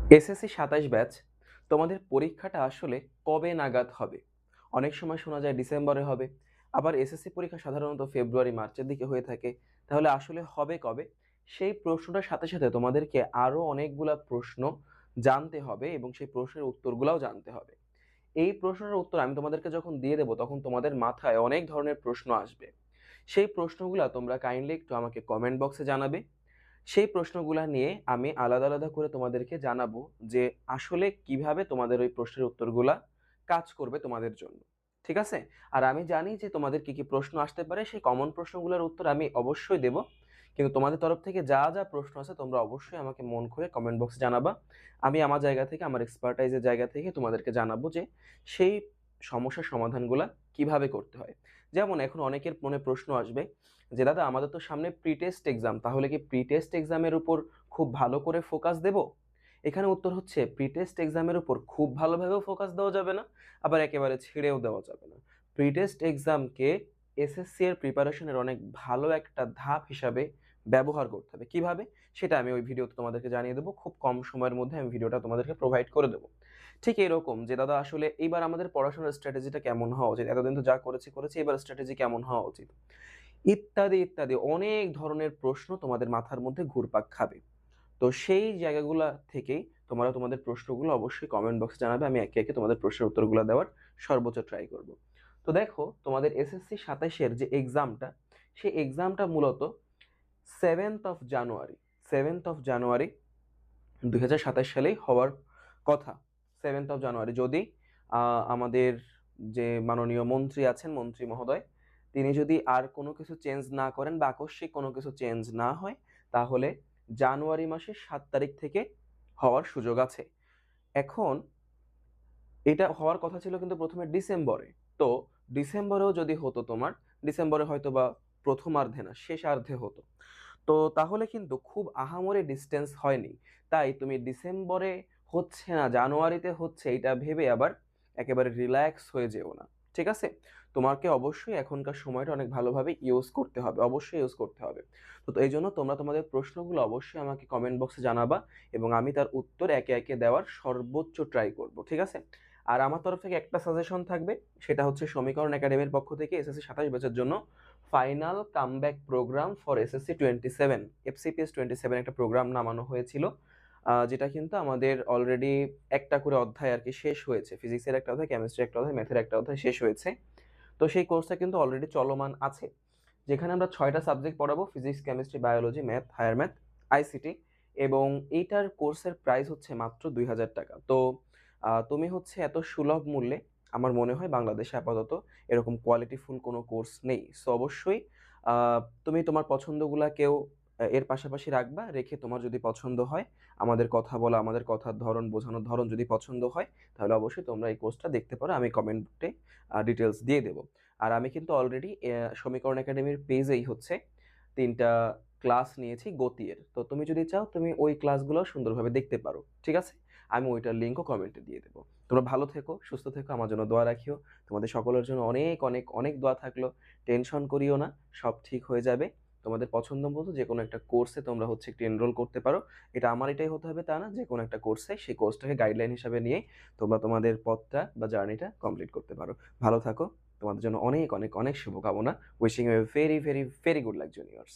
SSC ২৭ batch তোমাদের পরীক্ষাটা আসলে কবে নাগাদ হবে? অনেক সময় শোনা যায় ডিসেম্বরে হবে। আবার এসএসসি পরীক্ষা সাধারণত ফেব্রুয়ারি, মার্চের দিকে হয়ে থাকে। তাহলে আসলে হবে কবে? সেই প্রশ্নটার সাথে, সাথে তোমাদেরকে আরো অনেকগুলা প্রশ্ন জানতে হবে এবং সেই প্রশ্নের উত্তরগুলাও জানতে হবে। এই প্রশ্নের উত্তর আমি তোমাদেরকে যখন দিয়ে দেব, তখন তোমাদের মাথায় অনেক ধরনের প্রশ্ন আসবে। সেই প্রশ্নগুলা তোমরা কাইন্ডলি একটু আমাকে কমেন্ট বক্সে জানাবে। সেই প্রশ্নগুলা নিয়ে আমি আলাদা, আলাদা করে তোমাদেরকে জানাবো যে আসলে কিভাবে তোমাদের ওই প্রশ্নের উত্তরগুলা কাজ করবে তোমাদের জন্য। ঠিক আছে? আর আমি জানি যে তোমাদের কি, কি প্রশ্ন আসতে পারে, সেই কমন প্রশ্নগুলোর উত্তর আমি অবশ্যই দেব। কিন্তু তোমাদের তরফ থেকে যা, যা প্রশ্ন আছে তোমরা অবশ্যই আমাকে মন খুলে কমেন্ট বক্সে জানাবা। আমি আমার জায়গা থেকে, আমার এক্সপার্টাইজ এর জায়গা থেকে তোমাদেরকে জানাবো যে সেই সমস্যার সমাধানগুলা কিভাবে করতে হয়। যেমন এখন অনেকের মনে প্রশ্ন আসবে যে, "দাদা আমাদের তো সামনে প্রি-টেস্ট এক্সাম, তাহলে কি প্রি-টেস্ট এক্সামের উপর খুব ভালো করে ফোকাস দেব?" এখানে উত্তর হচ্ছে প্রি-টেস্ট এক্সামের উপর খুব ভালোভাবেও ফোকাস দেওয়া যাবে না, আবার একেবারে ছেড়েও দেওয়া যাবে না। প্রি-টেস্ট এক্সামকে এসএসসি এর প্রিপারেশনের অনেক ভালো একটা ধাপ হিসাবে ব্যবহার করতে হবে। কিভাবে? সেটা আমি ওই ভিডিওতে তোমাদেরকে জানিয়ে দেব। খুব কম সময়ের মধ্যে আমি ভিডিওটা তোমাদেরকে প্রোভাইড করে দেব। ঠিক এরকম যে, "দাদা আসলে এইবার আমাদের পড়াশোনার স্ট্র্যাটেজিটা কেমন হওয়া উচিত? এতদিন তো যা করেছি, এবার স্ট্র্যাটেজি কেমন হওয়া উচিত?" ইত্যাদি, ইত্যাদি অনেক ধরনের প্রশ্ন তোমাদের মাথার মধ্যে ঘুরপাক খাবে। তো সেই জায়গাগুলা থেকেই তোমরা তোমাদের প্রশ্নগুলো অবশ্যই কমেন্ট বক্সে জানাবে। আমি একে, একে তোমাদের প্রশ্নের উত্তরগুলা দেওয়ার সর্বোচ্চ ট্রাই করব। তো দেখো, তোমাদের এসএসসি ২৭ এর যে এক্সামটা, সেই এক্সামটা মূলত 7th of January 7th of January ২০২৭ সালেই হওয়ার কথা। 7th অফ জানুয়ারি যদি আমাদের যে মাননীয় মন্ত্রী আছেন, মন্ত্রী মহোদয়, তিনি যদি আর কোনো কিছু চেঞ্জ না করেন বা আকস্মিক কোনো কিছু চেঞ্জ না হয়, তাহলে জানুয়ারি মাসের ৭ তারিখ থেকে হওয়ার সুযোগ আছে। এখন এটা হওয়ার কথা ছিল কিন্তু ১ম এ ডিসেম্বরে। তো ডিসেম্বরেও যদি হতো তোমার, ডিসেম্বরে হয়তোবা ১ম না, শেষার্ধে হতো। তো তাহলে কিন্তু খুব আহামরি ডিসটেন্স হয়নি। তাই তুমি ডিসেম্বরে হচ্ছে না, জানুয়ারিতে হচ্ছে এইটা ভেবে আবার একেবারে রিল্যাক্স হয়ে যেও না। ঠিক আছে? তোমাকে অবশ্যই এখনকার সময়টা অনেক ভালোভাবে ইউজ করতে হবে। অবশ্যই ইউজ করতে হবে। তো এইজন্য তোমরা তোমাদের প্রশ্নগুলো অবশ্যই আমাকে কমেন্ট বক্সে জানাবা এবং আমি তার উত্তর একে, একে দেওয়ার সর্বোচ্চ ট্রাই করব। ঠিক আছে? আর আমার তরফ থেকে একটা সাজেশন থাকবে, সেটা হচ্ছে সমীকরণ একাডেমির পক্ষ থেকে এসএসসি ২৭ ব্যাচের জন্য final comeback programme for SSC 27 FCPS 27 একটা প্রোগ্রাম নামানো হয়েছিল। যেটা কিন্তু আমাদের অলরেডি একটা করে অধ্যায় আরকি শেষ হয়েছে। ফিজিক্সের একটা অধ্যায়, কেমিস্ট্রির একটা অধ্যায়, ম্যাথের একটা অধ্যায় শেষ হয়েছে। তো সেই কোর্সটা কিন্তু অলরেডি চলমান আছে। যেখানে আমরা ৬ টা সাবজেক্ট পড়াবো, physics, chemistry, biology, math, higher math, ICT, এবং এইটার কোর্সের প্রাইস হচ্ছে মাত্র ৳২,০০০। তো তুমি হচ্ছে এত সুলভ মূল্যে, আমার মনে হয় বাংলাদেশে আপাতত এরকম কোয়ালিটিফুল কোনো কোর্স নেই। সো অবশ্যই আ তুমি তোমার পছন্দগুলাকেও এর পাশাপাশি রাখবা। রেখে তোমার যদি পছন্দ হয়, আমাদের কথা বলা, আমাদের কথার ধরন, বোঝানোর ধরন যদি পছন্দ হয়, তাহলে অবশ্যই তোমরা এই কোর্সটা দেখতে পারো। আমি কমেন্টে ডিটেইলস দিয়ে দেব। আর আমি কিন্তু অলরেডি সমীকরণ একাডেমির পেজেই হচ্ছে ৩ টা ক্লাস নিয়েছি গতি এর। তো তুমি যদি চাও, তুমি ওই ক্লাসগুলোও সুন্দরভাবে দেখতে পারো। ঠিক আছে? আমি ওইটার লিংকও কমেন্টে দিয়ে দেব। তোমরা ভালো থেকো, সুস্থ থেকো, আমার জন্য দোয়া রাখিও। তোমাদের সকলের জন্য অনেক, অনেক, অনেক দোয়া থাকলো। টেনশন করিও না, সব ঠিক হয়ে যাবে। তোমাদের পছন্দ মতো যেকোনো একটা কোর্সে তোমরা হচ্ছে একটু এনরোল করতে পারো। এটা আমার এটাই হতে হবে তা না, যেকোনো একটা কোর্সে সেই কোর্সটাকে গাইডলাইন হিসাবে নিয়েই তোমরা তোমাদের পথটা বা জার্নিটা কমপ্লিট করতে পারো। ভালো থাকো। তোমাদের জন্য অনেক, অনেক, অনেক শুভকামনা। Wishing you a very, very, very good luck juniors.